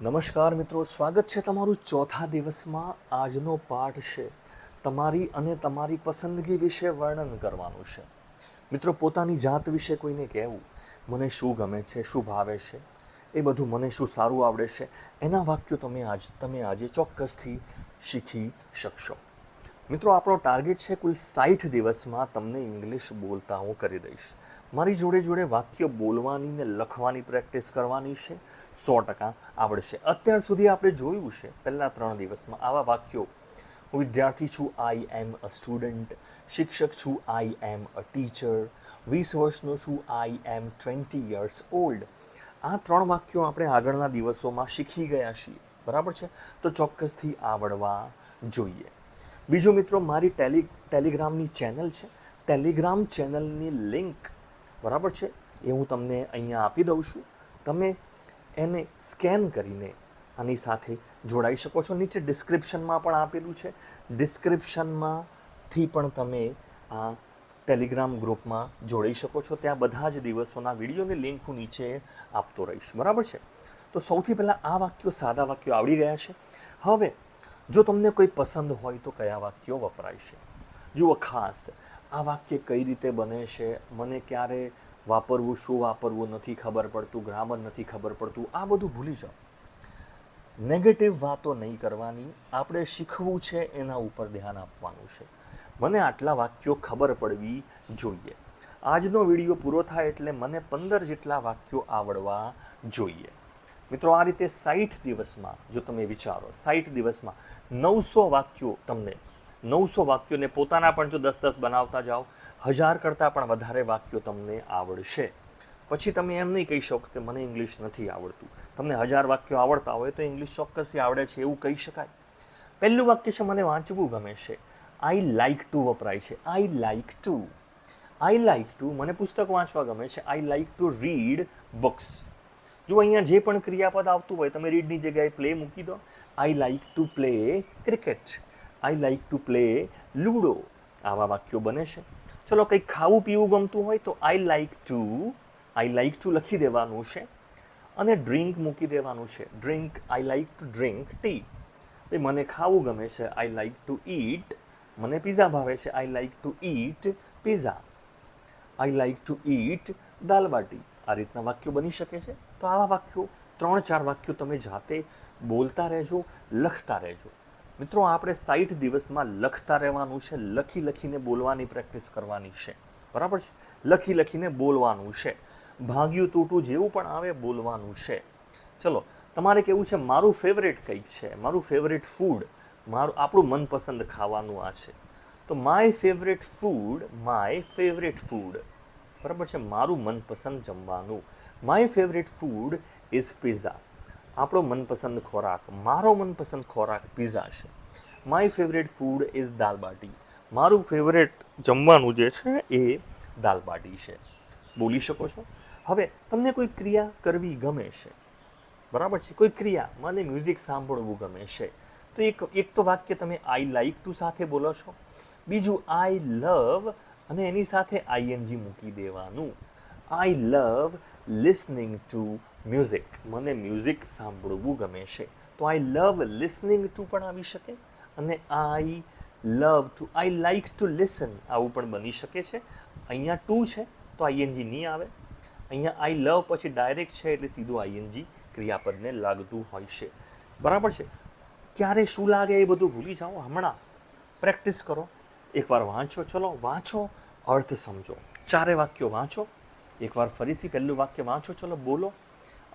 નમસ્કાર મિત્રો, સ્વાગત છે તમારું ચોથા દિવસમાં. આજનો પાઠ છે તમારી અને તમારી પસંદગી વિશે વર્ણન કરવાનું છે. મિત્રો, પોતાની જાત વિશે કોઈને કહેવું, મને શું ગમે છે, શું ભાવે છે, એ બધું, મને શું સારું આવડે છે, એના વાક્યો તમે આજે ચોક્કસથી શીખી શકશો. મિત્રો, આપણો ટાર્ગેટ છે કુલ 60 દિવસમાં તમને ઇંગ્લિશ બોલતા હું કરી દઈશ. મારી જોડે જોડે વાક્ય બોલવાની ને લખવાની પ્રેક્ટિસ કરવાની છે. 100% આવડશે. અત્યાર સુધી આપણે જોયું છે પહેલા 3 દિવસમાં આવા વાક્યો: હું વિદ્યાર્થી છું, આઈ એમ અ સ્ટુડન્ટ. શિક્ષક છું, આઈ એમ અ ટીચર. 20 વર્ષનો છું, આઈ એમ 20 યર્સ ઓલ્ડ. આ 3 વાક્યો આપણે આગળના દિવસોમાં શીખી ગયા છીએ, બરાબર છે? તો ચોક્કસથી આવડવા જોઈએ. બીજું મિત્રો, મારી ટેલિગ્રામની ચેનલ છે. ટેલિગ્રામ ચેનલની લિંક, બરાબર છે, એ હું તમને અહીંયા આપી દઉં છું. તમે એને સ્કેન કરીને આની સાથે જોડાઈ શકો છો. નીચે ડિસ્ક્રિપ્શનમાં પણ આપેલું છે. ડિસ્ક્રિપ્શનમાંથી પણ તમે આ ટેલિગ્રામ ગ્રુપમાં જોડાઈ શકો છો. ત્યાં બધા જ દિવસોના વિડીયોની લિંક હું નીચે આપતો રહીશ, બરાબર છે? તો સૌથી પહેલાં આ વાક્યો, સાદા વાક્યો આવડી ગયા છે. હવે જો તમને કોઈ પસંદ હોય તો કયા વાક્યો વપરાય છે જુઓ ખાસ. આ વાક્ય કઈ રીતે બને છે, મને ક્યારે વાપરવું, શું વાપરવું નથી ખબર પડતું, ગ્રામર નથી ખબર પડતું, આ બધું ભૂલી જાઓ. નેગેટિવ વાતો નહીં કરવાની. આપણે શીખવું છે એના ઉપર ધ્યાન આપવાનું છે. મને આટલા વાક્યો ખબર પડવી જોઈએ. આજનો વિડીયો પૂરો થાય એટલે મને 15 જેટલા વાક્યો આવડવા જોઈએ. મિત્રો, આ રીતે 60 દિવસમાં, જો તમે વિચારો 60 દિવસમાં 900 વાક્યો, તમને 900 વાક્યોને પોતાના પણ જો 10-10 બનાવતા જાઓ, 1000 કરતાં પણ વધારે વાક્યો તમને આવડશે. પછી તમે એમ નહીં કહી શકો કે મને ઇંગ્લિશ નથી આવડતું. તમને 1000 વાક્યો આવડતા હોય તો ઇંગ્લિશ ચોક્કસથી આવડે છે એવું કહી શકાય. પહેલું વાક્ય છે મને વાંચવું ગમે છે. આઈ લાઈક ટુ વપરાય છે. I like two. I like two, મને પુસ્તક વાંચવા ગમે છે. I like to read books. જો અહીંયા જે પણ ક્રિયાપદ આવતું હોય તમે રીડની જગ્યાએ પ્લે મૂકી દો. આઈ like to play cricket. I like to play ludo. આવા વાક્યો બને છે. ચલો, કંઈક ખાવું પીવું ગમતું હોય તો આઈ લાઈક ટુ લખી દેવાનું છે અને ડ્રિંક મૂકી દેવાનું છે. Drink, I like to drink tea. ભાઈ, મને ખાવું ગમે છે. I like to eat. મને પીઝા ભાવે છે. I like to eat pizza. I like to eat dal bati. આ રીતના વાક્યો બની શકે છે. તો આવા વાક્યો 3-4 વાક્યો તમે જાતે બોલતા રહેજો, લખતા રહેજો. મિત્રો, આપણે 60 દિવસમાં લખતા રહેવાનું છે. લખી લખીને બોલવાની પ્રેક્ટિસ કરવાની છે, બરાબર છે? લખી લખીને બોલવાનું છે. ભાગ્યું તૂટું જેવું પણ આવે બોલવાનું છે. ચલો, તમારે કેવું છે મારું ફેવરેટ કંઈક છે, મારું ફેવરેટ ફૂડ, આપણું મનપસંદ ખાવાનું આ છે. તો માય ફેવરેટ ફૂડ, બરાબર છે? મારું મનપસંદ જમવાનું. My favourite food is pizza. આપણો મનપસંદ ખોરાક, મારો મનપસંદ ખોરાક પિઝા છે. માય ફેવરેટ ફૂડ ઇઝ દાલ બાટી. મારું ફેવરેટ જમવાનું જે છે એ દાલ બાટી છે. બોલી શકો છો. હવે તમને કોઈ ક્રિયા કરવી ગમે છે, બરાબર છે? કોઈ ક્રિયા, મને મ્યુઝિક સાંભળવું ગમે છે. તો એક તો વાક્ય તમે આઈ લાઈક ટુ સાથે બોલો છો. બીજું આઈ લવ અને એની સાથે આઈએનજી મૂકી દેવાનું. આઈ લવ લિસનિંગ ટુ મ્યુઝિક. મને મ્યુઝિક સાંભળવું ગમે છે. તો આઈ લવ લિસનિંગ ટુ પણ આવી શકે અને આઈ લાઈક ટુ લિસન આવું પણ બની શકે છે. અહીંયા ટુ છે તો આઈએનજી નહીં આવે. અહીંયા આઈ લવ પછી ડાયરેક્ટ છે એટલે સીધું આઈએનજી ક્રિયાપદને લાગતું હોય છે, બરાબર છે? ક્યારે શું લાગે એ બધું ભૂલી જાઓ. હમણાં પ્રેક્ટિસ કરો. એકવાર વાંચો. ચલો વાંચો, અર્થ સમજો. 4 વાક્યો વાંચો. એકવાર ફરીથી પહેલું વાક્ય વાંચો. ચલો બોલો.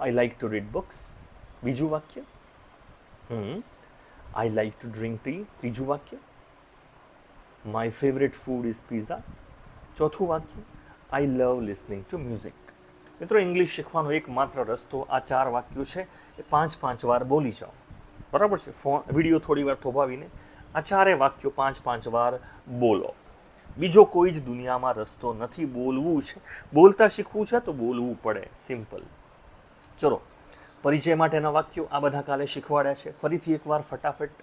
આઈ લાઈક ટુ રીડ બુક્સ. બીજું વાક્ય, આઈ લાઈક ટુ ડ્રિંક ટી. ત્રીજું વાક્ય, my favourite food is pizza. ચોથું વાક્ય, આઈ લવ લિસનિંગ ટુ મ્યુઝિક. મિત્રો, ઇંગ્લિશ શીખવાનો એકમાત્ર રસ્તો આ 4 વાક્યો છે. એ 5-5 વાર બોલી જાઓ, બરાબર છે? વિડીયો થોડી વાર થોભાવીને આ 4 વાક્યો 5-5 વાર બોલો. બીજો કોઈ જ દુનિયામાં રસ્તો નથી. બોલવું છે, બોલતા શીખવું છે તો બોલવું પડે, સિમ્પલ. ચલો, પરિચય માટેના વાક્યો આ બધા કાલે શીખવાડ્યા છે. ફરીથી એકવાર ફટાફટ.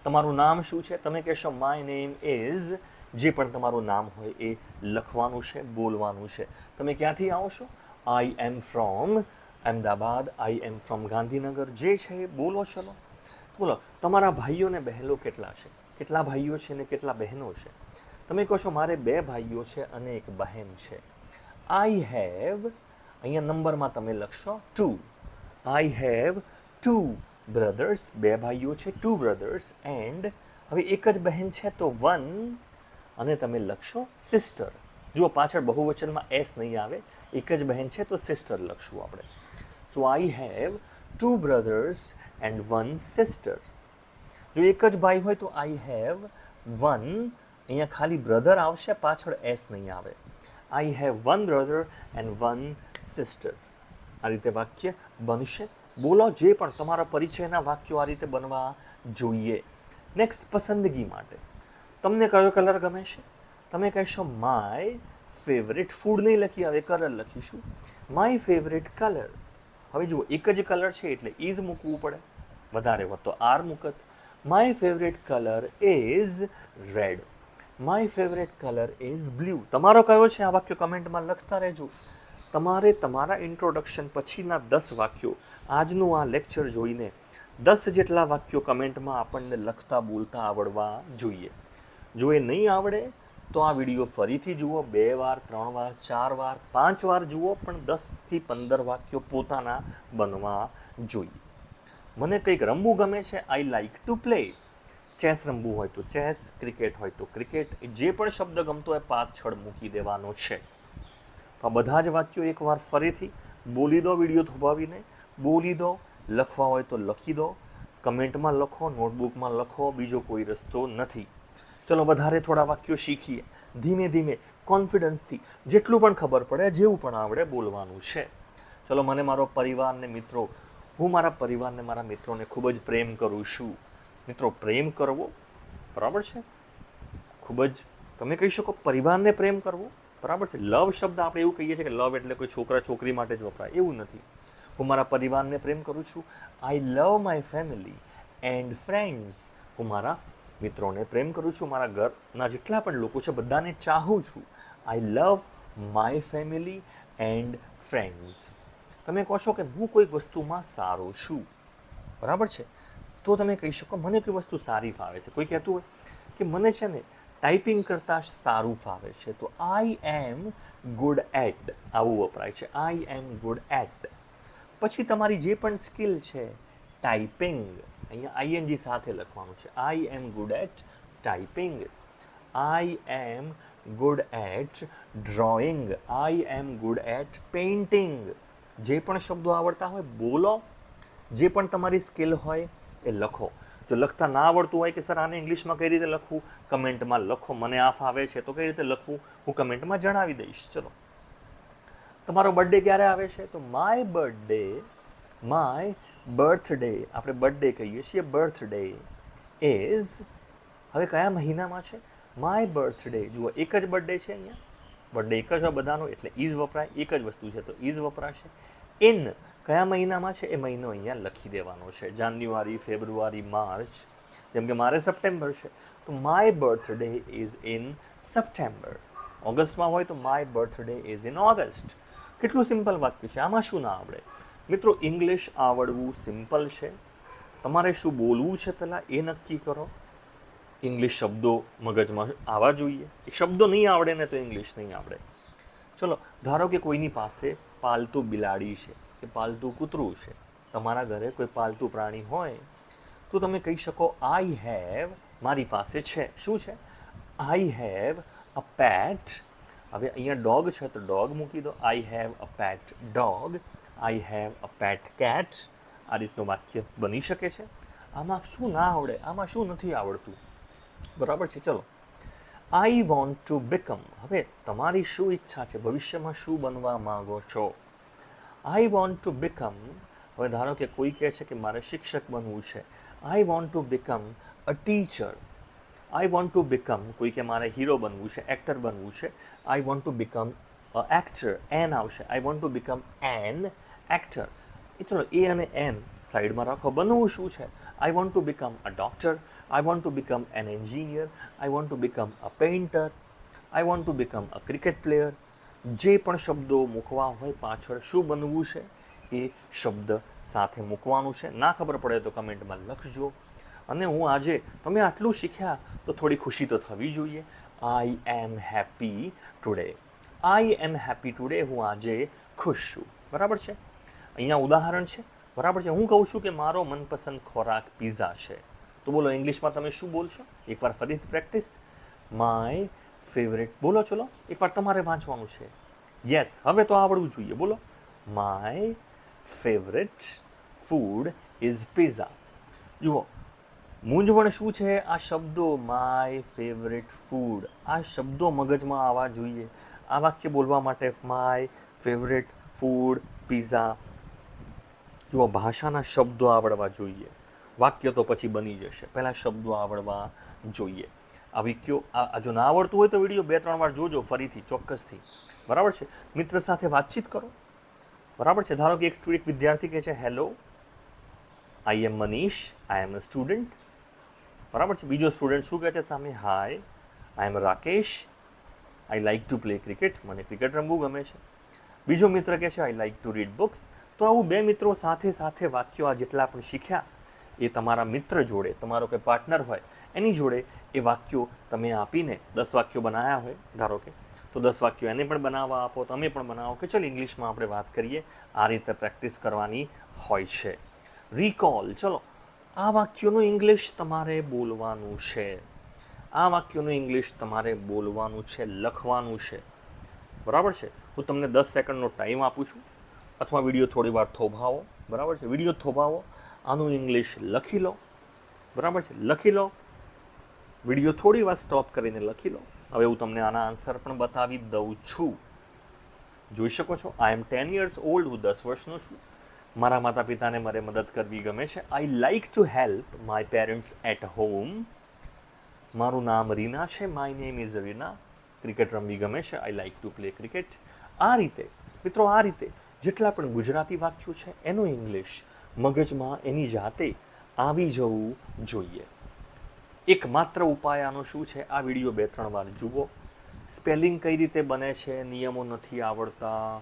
તમારું નામ શું છે? તમે કહેશો માય નેમ ઇઝ. જે પણ તમારું નામ હોય એ લખવાનું છે, બોલવાનું છે. તમે ક્યાંથી આવો છો? I am from Ahmedabad, I am from Gandhinagar. જે છે એ બોલો. ચલો બોલો, તમારા ભાઈઓ ને બહેનો કેટલા છે? કેટલા ભાઈઓ છે ને કેટલા બહેનો છે? તમે કહો છો મારે 2 ભાઈઓ છે અને 1 બહેન છે. આઈ હેવ, અહીંયા નંબરમાં તમે લખશો 2. આઈ હેવ 2 બ્રધર્સ, 2 ભાઈઓ છે, 2 બ્રધર્સ, એન્ડ હવે એક જ બહેન છે તો 1, અને તમે લખશો સિસ્ટર. જુઓ પાછળ બહુવચનમાં એસ નહીં આવે, એક જ બહેન છે તો સિસ્ટર લખશું આપણે. So I have 2 brothers and 1 sister. જો એક જ ભાઈ હોય તો આઈ હેવ 1, અહીંયા ખાલી બ્રધર આવશે, પાછળ એસ નહીં આવે. I have 1 brother and 1 sister. આ રીતે વાક્ય બનશે. બોલો જે પણ તમારા પરિચયના વાક્યો આ રીતે બનવા જોઈએ. નેક્સ્ટ, પસંદગી માટે તમને કયો કલર ગમે છે? તમે કહેશો માય ફેવરેટ. ફૂડ નહીં લખી, હવે કલર લખીશું. My favourite colour. હવે જુઓ એક જ કલર છે એટલે ઇઝ મૂકવું પડે, વધારે હોત તો આર મૂકત. My favourite colour is red. My favourite colour is blue. તમારો કયો છે આ વાક્યો કમેન્ટમાં લખતા રહેજો. તમારે તમારા ઇન્ટ્રોડક્શન પછીના 10 વાક્યો આજનું આ લેક્ચર જોઈને 10 જેટલા વાક્યો કમેન્ટમાં આપણને લખતા બોલતા આવડવા જોઈએ. જો એ નહીં આવડે તો આ વિડીયો ફરીથી જુઓ, 2 વાર, 3 વાર, 4 વાર, 5 વાર જુઓ, પણ 10થી 15 વાક્યો પોતાના બનવા જોઈએ. મને કંઈક રમવું ગમે છે, I like to play. Chess રમવું હોય તો ચેસ, ક્રિકેટ હોય તો ક્રિકેટ, જે પણ શબ્દ ગમતો હોય પાછળ મૂકી દેવાનો છે. તો આ બધા જ વાક્યો એકવાર ફરીથી બોલી દો, વિડીયો થોભાવીને બોલી દો. લખવા હોય તો લખી દો, કમેન્ટમાં લખો, નોટબુકમાં લખો, બીજો કોઈ રસ્તો નથી. ચલો વધારે થોડા વાક્યો શીખીએ, ધીમે ધીમે કોન્ફિડન્સથી, જેટલું પણ ખબર પડે, જેવું પણ આવડે બોલવાનું છે. ચલો, મને મારો પરિવાર ને મિત્રો, હું મારા પરિવારને, મારા મિત્રોને ખૂબ જ પ્રેમ કરું છું. મિત્રો, પ્રેમ કરવો બરાબર છે, ખૂબ જ તમે કહી શકો પરિવારને પ્રેમ કરવો બરાબર છે. લવ શબ્દ આપણે એવું કહીએ છીએ કે લવ એટલે કોઈ છોકરા છોકરી માટે જ વપરાય, એવું નથી. હું મારા પરિવારને પ્રેમ કરું છું. I love my family and friends. હું મારા મિત્રોને પ્રેમ કરું છું, મારા ઘરના જેટલા પણ લોકો છે બધાને ચાહું છું. I love my family and friends. તમે કહો છો કે હું કોઈક વસ્તુમાં સારો છું, બરાબર છે, તો તમે કહી શકો મને કોઈ વસ્તુ સારી ફાવે છે. કોઈ કહેતું હોય કે મને છે ને ટાઈપિંગ કરતાં સારું ફાવે છે, તો આઈ એમ ગુડ એટ, આવું વપરાય છે. I am good at. પછી તમારી જે પણ સ્કિલ છે, ટાઈપિંગ, અહીંયા આઈએનજી સાથે લખવાનું છે. I am good at typing. I am good at drawing. I am good at painting. જે પણ શબ્દો આવડતા હોય બોલો, જે પણ તમારી સ્કિલ હોય એ લખો. જો લખતા ના આવડતું હોય કે સર આને ઇંગ્લિશમાં કઈ રીતે લખવું, કમેન્ટમાં લખો. મને આ ફાવે છે તો કઈ રીતે લખવું હું કમેન્ટમાં જણાવી દઈશ. ચલો, તમારો બર્થડે ક્યારે આવે છે? તો માય બર્થડે, માય બર્થડે, આપણે બર્થડે કહીએ છીએ, બર્થડે ઇઝ, હવે કયા મહિનામાં છે? My birthday. જુઓ એક જ બર્થડે છે, અહીંયા બર્થડે એક જ હોય બધાનો એટલે ઇઝ વપરાય. એક જ વસ્તુ છે તો ઇઝ વપરાશે. ઇન કયા મહિનામાં છે એ મહિનો અહીંયા લખી દેવાનો છે. જાન્યુઆરી, ફેબ્રુઆરી, માર્ચ. જેમ કે મારે સપ્ટેમ્બર છે તો my birthday is in September. ઓગસ્ટમાં હોય તો my birthday is in August. કેટલું સિમ્પલ વાક્ય છે, આમાં શું ના આવડે? મિત્રો, ઇંગ્લિશ આવડવું સિમ્પલ છે. તમારે શું બોલવું છે પહેલાં એ નક્કી કરો. ઇંગ્લિશ શબ્દો મગજમાં આવવા જોઈએ. એ શબ્દો નહીં આવડે ને તો ઇંગ્લિશ નહીં આવડે. ચલો, ધારો કે કોઈની પાસે પાલતુ બિલાડી છે કે પાલતુ કૂતરું છે. તમારા ઘરે કોઈ પાલતુ પ્રાણી હોય તો તમે કહી શકો આઈ હેવ, મારી પાસે છે. શું છે? I have a pet. હવે અહીંયા ડોગ છે તો ડોગ મૂકી દો. I have a pet dog. I have a pet cat. આ રીતનું વાક્ય બની શકે છે. આમાં શું ના આવડે? આમાં શું નથી આવડતું? બરાબર છે. ચલો, આઈ વોન્ટ ટુ બીકમ. હવે તમારી શું ઈચ્છા છે? ભવિષ્યમાં શું બનવા માંગો છો? આઈ વોન્ટ ટુ બીકમ. હવે ધારો કે કોઈ કહે છે કે મારે શિક્ષક બનવું છે. I want to become a teacher. I want to become, કોઈ કે મારે હીરો બનવું છે, એક્ટર બનવું છે. I want to become a actor. An આવશે. I want to become an actor. ચલો, એ અને એન સાઈડમાં રાખો. બનવું શું છે? I want to become a doctor. I want to become an engineer. I want to become a painter. I want to become a cricket player. જે પણ શબ્દો મૂકવા હોય પાછળ શું બનવું છે એ શબ્દ સાથે મૂકવાનું છે. ના ખબર પડે તો કમેન્ટમાં લખજો. અને હું આજે તમે આટલું શીખ્યા તો થોડી ખુશી તો થવી જોઈએ. I am happy today. I am happy today. હું આજે ખુશ છું. બરાબર છે. અહીંયા ઉદાહરણ છે. બરાબર છે. હું કહું છું કે મારો મનપસંદ ખોરાક પિઝા છે. તો બોલો ઇંગ્લિશમાં તમે શું બોલશો? એકવાર ફરીથી પ્રેક્ટિસ. My favourite. બોલો ચલો એકવાર તમારે વાંચવાનું છે. યસ, હવે તો આવડવું જોઈએ. બોલો. My favourite food is pizza. જુઓ મૂંઝવણ શું છે? આ શબ્દો માય ફેવરેટ ફૂડ, આ શબ્દો મગજમાં આવવા જોઈએ. આ વાક્ય બોલવા માટે માય ફેવરેટ ફૂડ પિઝા. જુઓ ભાષાના શબ્દો આવડવા જોઈએ. વાક્ય તો પછી બની જશે, પહેલાં શબ્દો આવડવા જોઈએ. આ વાક્યો જો ના આવડતું હોય તો વિડીયો 2-3 વાર જોજો ફરીથી, ચોક્કસથી. બરાબર છે. મિત્ર સાથે વાતચીત કરો. બરાબર છે. ધારો કે એક વિદ્યાર્થી કહે છે hello, I am Manish, I am a student. બરાબર છે. બીજો સ્ટુડન્ટ શું કહે છે સામે? Hi, I am Rakesh, I like to play cricket. મને ક્રિકેટ રમવું ગમે છે. બીજો મિત્ર કહે છે I like to read books. તો આવું બે મિત્રો સાથે સાથે વાક્યો આ જેટલા પણ શીખ્યા એ તમારા મિત્ર જોડે, તમારો કોઈ પાર્ટનર હોય એની જોડે એ વાક્યો તમે આપીને 10 વાક્યો બનાવ્યા હોય ધારો કે, તો 10 વાક્યો એને પણ બનાવવા આપો, તમે પણ બનાવો કે ચલો ઇંગ્લિશમાં આપણે વાત કરીએ. આ રીતે પ્રેક્ટિસ કરવાની હોય છે. રિકોલ. ચલો આ વાક્યોનું ઇંગ્લિશ તમારે બોલવાનું છે. આ વાક્યોનું ઇંગ્લિશ તમારે બોલવાનું છે, લખવાનું છે. બરાબર છે. હું તમને 10 સેકન્ડનો ટાઈમ આપું છું, અથવા વિડીયો થોડી વાર થોભાવો. બરાબર છે. વિડીયો થોભાવો, આનું ઇંગ્લિશ લખી લો. બરાબર છે. લખી લો. વિડીયો થોડી વાર સ્ટોપ કરીને લખી લો. હવે હું તમને આના આન્સર પણ બતાવી દઉં છું. જોઈ શકો છો. I M 10 years old. હું 10 વર્ષનો છું. મારા માતા પિતાને મારે મદદ કરવી ગમે છે. I like to help my parents at home. મારું નામ રીના છે. My name is Reena. Cricket રમવી ગમે છે. I like to play cricket. આ રીતે મિત્રો, આ રીતે જેટલા પણ ગુજરાતી વાક્યો છે એનું ઇંગ્લિશ મગજમાં એની જાતે આવી જવું જોઈએ. એકમાત્ર ઉપાય આનો શું છે? આ વિડીયો 2-3 વાર જુઓ. સ્પેલિંગ કઈ રીતે બને છે, નિયમો નથી આવડતા,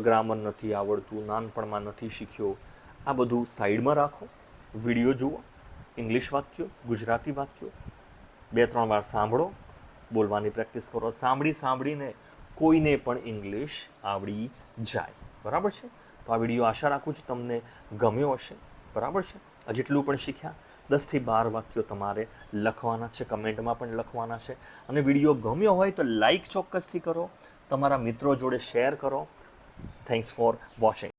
ગ્રામર નથી આવડતું, નાનપણમાં નથી શીખ્યો, આ બધું સાઈડમાં રાખો. વિડીયો જુઓ, ઇંગ્લિશ વાક્યો, ગુજરાતી વાક્યો 2-3 વાર સાંભળો, બોલવાની પ્રેક્ટિસ કરો. સાંભળીને કોઈને પણ ઇંગ્લિશ આવડી જાય. બરાબર છે. તો આ વિડીયો આશા રાખું છું તમને ગમ્યો હશે. બરાબર છે. જેટલું પણ શીખ્યા 10 થી 12 વાક્યો તમારે લખવાના છે, કમેન્ટમાં પણ લખવાના છે. અને વિડીયો ગમ્યો હોય તો લાઈક ચોક્કસથી કરો, તમારા મિત્રો જોડે શેર કરો. Thanks for watching.